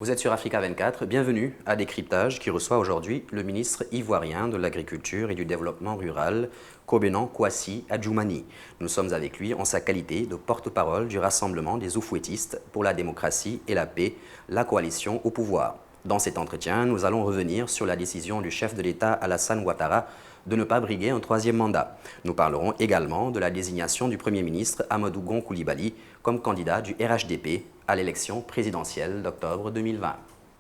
Vous êtes sur Africa 24, bienvenue à Décryptage qui reçoit aujourd'hui le ministre ivoirien de l'Agriculture et du Développement rural, Kobenan Kwasi Adjoumani. Nous sommes avec lui en sa qualité de porte-parole du Rassemblement des Oufouettistes pour la démocratie et la paix, la coalition au pouvoir. Dans cet entretien, nous allons revenir sur la décision du chef de l'État Alassane Ouattara de ne pas briguer un troisième mandat. Nous parlerons également de la désignation du Premier ministre Amadou Gon Coulibaly comme candidat du RHDP à l'élection présidentielle d'octobre 2020.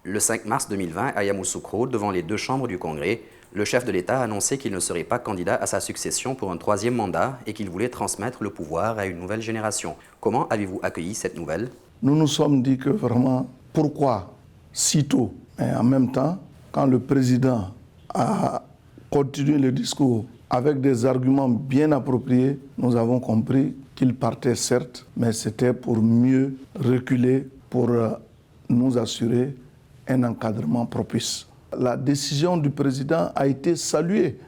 Le 5 mars 2020, à Yamoussoukro, devant les deux chambres du Congrès, le chef de l'État a annoncé qu'il ne serait pas candidat à sa succession pour un troisième mandat et qu'il voulait transmettre le pouvoir à une nouvelle génération. Comment avez-vous accueilli cette nouvelle? Nous nous sommes dit que vraiment, pourquoi si tôt? Et en même temps, quand le président a continué le discours avec des arguments bien appropriés, nous avons compris qu'il partait certes, mais c'était pour mieux reculer, pour nous assurer un encadrement propice. La décision du président a été saluée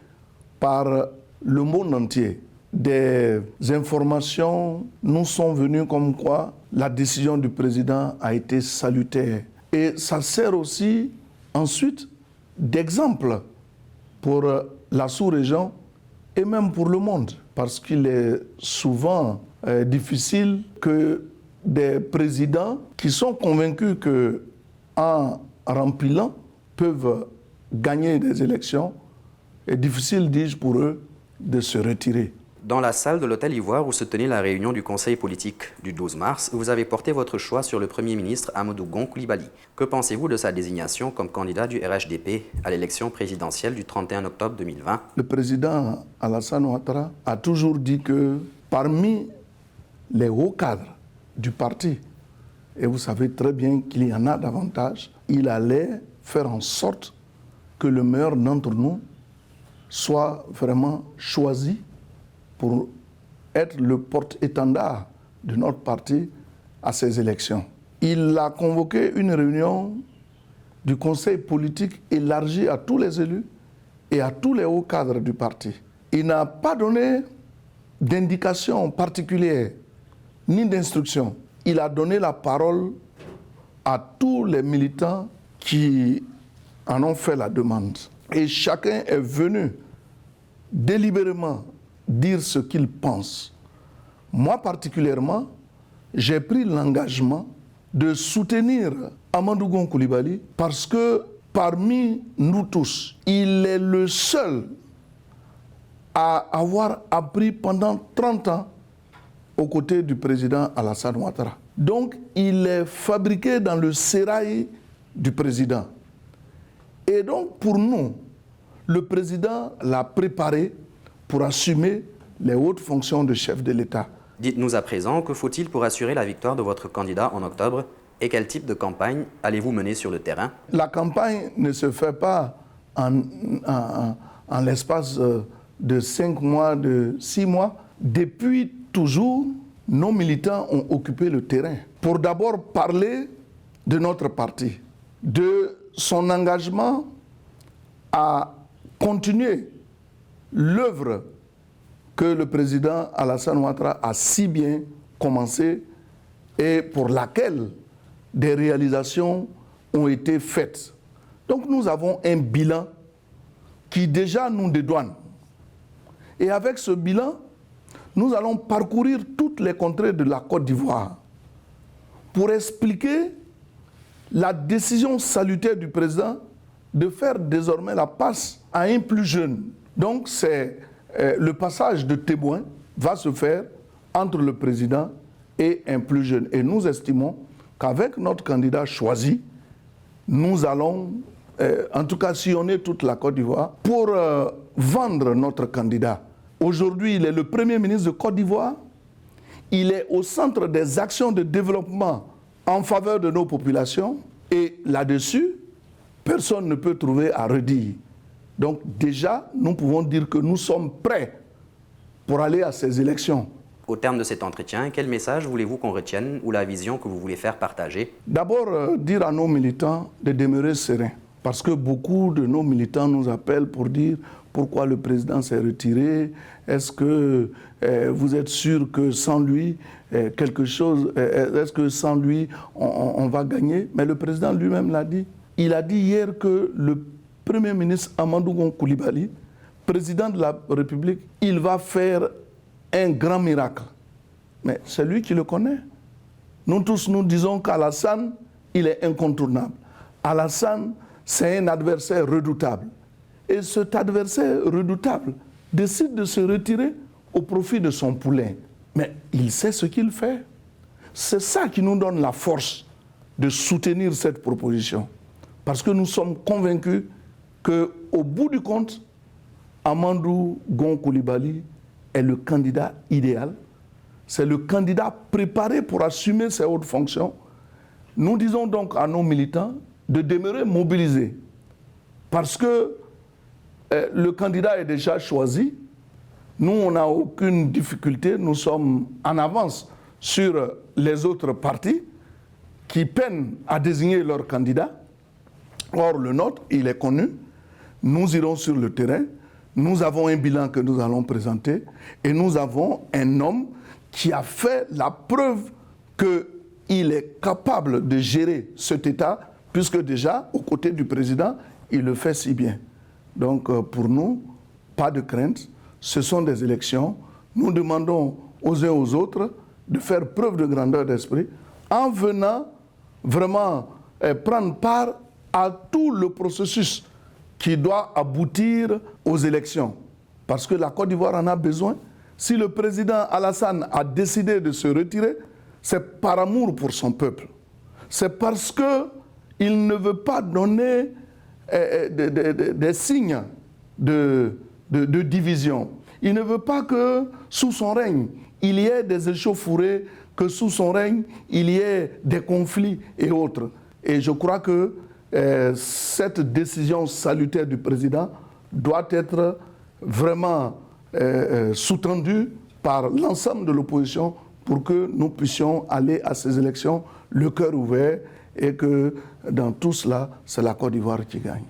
par le monde entier. Des informations nous sont venues comme quoi la décision du président a été salutaire. Et ça sert aussi ensuite d'exemple pour la sous-région et même pour le monde. Parce qu'il est souvent difficile que des présidents qui sont convaincus qu'en rempilant peuvent gagner des élections, est difficile, dis-je, pour eux de se retirer. Dans la salle de l'Hôtel Ivoire où se tenait la réunion du Conseil politique du 12 mars, vous avez porté votre choix sur le Premier ministre Amadou Gon Coulibaly. Que pensez-vous de sa désignation comme candidat du RHDP à l'élection présidentielle du 31 octobre 2020? Le président Alassane Ouattara a toujours dit que parmi les hauts cadres du parti, et vous savez très bien qu'il y en a davantage, il allait faire en sorte que le meilleur d'entre nous soit vraiment choisi pour être le porte-étendard de notre parti à ces élections. Il a convoqué une réunion du conseil politique élargi à tous les élus et à tous les hauts cadres du parti. Il n'a pas donné d'indication particulière ni d'instruction. Il a donné la parole à tous les militants qui en ont fait la demande. Et chacun est venu délibérément dire ce qu'il pense. Moi particulièrement, j'ai pris l'engagement de soutenir Amadou Gon Coulibaly parce que parmi nous tous, il est le seul à avoir appris pendant 30 ans aux côtés du président Alassane Ouattara. Donc, il est fabriqué dans le sérail du président. Et donc, pour nous, le président l'a préparé pour assumer les hautes fonctions de chef de l'État. Dites-nous à présent, que faut-il pour assurer la victoire de votre candidat en octobre et quel type de campagne allez-vous mener sur le terrain? La campagne ne se fait pas en l'espace de 5 mois, de 6 mois. Depuis toujours, nos militants ont occupé le terrain pour d'abord parler de notre parti, de son engagement à continuer l'œuvre que le président Alassane Ouattara a si bien commencé et pour laquelle des réalisations ont été faites. Donc nous avons un bilan qui déjà nous dédouane. Et avec ce bilan, nous allons parcourir toutes les contrées de la Côte d'Ivoire pour expliquer la décision salutaire du président de faire désormais la passe à un plus jeune. Donc le passage de témoin va se faire entre le président et un plus jeune. Et nous estimons qu'avec notre candidat choisi, nous allons en tout cas sillonner toute la Côte d'Ivoire pour vendre notre candidat. Aujourd'hui, il est le Premier ministre de Côte d'Ivoire. Il est au centre des actions de développement en faveur de nos populations. Et là-dessus, personne ne peut trouver à redire. Donc déjà, nous pouvons dire que nous sommes prêts pour aller à ces élections. Au terme de cet entretien, quel message voulez-vous qu'on retienne ou la vision que vous voulez faire partager? D'abord, dire à nos militants de demeurer sereins. Parce que beaucoup de nos militants nous appellent pour dire pourquoi le président s'est retiré, est-ce que vous êtes sûr que sans lui, quelque chose, est-ce que sans lui, on va gagner? Mais le président lui-même l'a dit. Il a dit hier que le Premier ministre Amadou Gon Coulibaly, président de la République, il va faire un grand miracle. Mais c'est lui qui le connaît. Nous tous, nous disons qu'Alassane, il est incontournable. Alassane, c'est un adversaire redoutable. Et cet adversaire redoutable décide de se retirer au profit de son poulain. Mais il sait ce qu'il fait. C'est ça qui nous donne la force de soutenir cette proposition. Parce que nous sommes convaincus qu'au bout du compte, Amadou Gon Coulibaly est le candidat idéal. C'est le candidat préparé pour assumer ses hautes fonctions. Nous disons donc à nos militants de demeurer mobilisés. Parce que le candidat est déjà choisi. Nous, on n'a aucune difficulté. Nous sommes en avance sur les autres partis qui peinent à désigner leur candidat. Or, le nôtre, il est connu. Nous irons sur le terrain. Nous avons un bilan que nous allons présenter. Et nous avons un homme qui a fait la preuve qu'il est capable de gérer cet État, puisque déjà, aux côtés du président, il le fait si bien. Donc, pour nous, pas de crainte. Ce sont des élections. Nous demandons aux uns aux autres de faire preuve de grandeur d'esprit en venant vraiment prendre part à tout le processus qui doit aboutir aux élections. Parce que la Côte d'Ivoire en a besoin. Si le président Alassane a décidé de se retirer, c'est par amour pour son peuple. C'est parce qu'il ne veut pas donner des signes de division. Il ne veut pas que sous son règne, il y ait des échauffourées, que sous son règne, il y ait des conflits et autres. Et je crois que cette décision salutaire du président doit être vraiment sous-tendue par l'ensemble de l'opposition pour que nous puissions aller à ces élections le cœur ouvert et que dans tout cela, c'est la Côte d'Ivoire qui gagne.